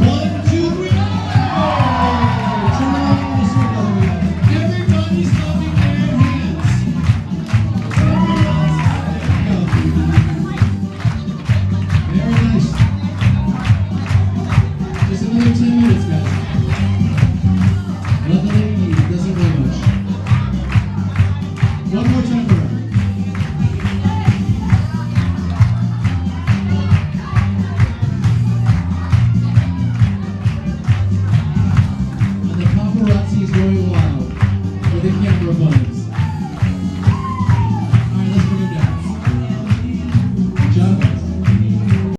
One, two, three. Tremendous recovery. Everybody's clapping their hands. Very nice. Just another 10 minutes, guys. Nothing you need. It doesn't weigh much. One more time for her. And the paparazzi is going wild.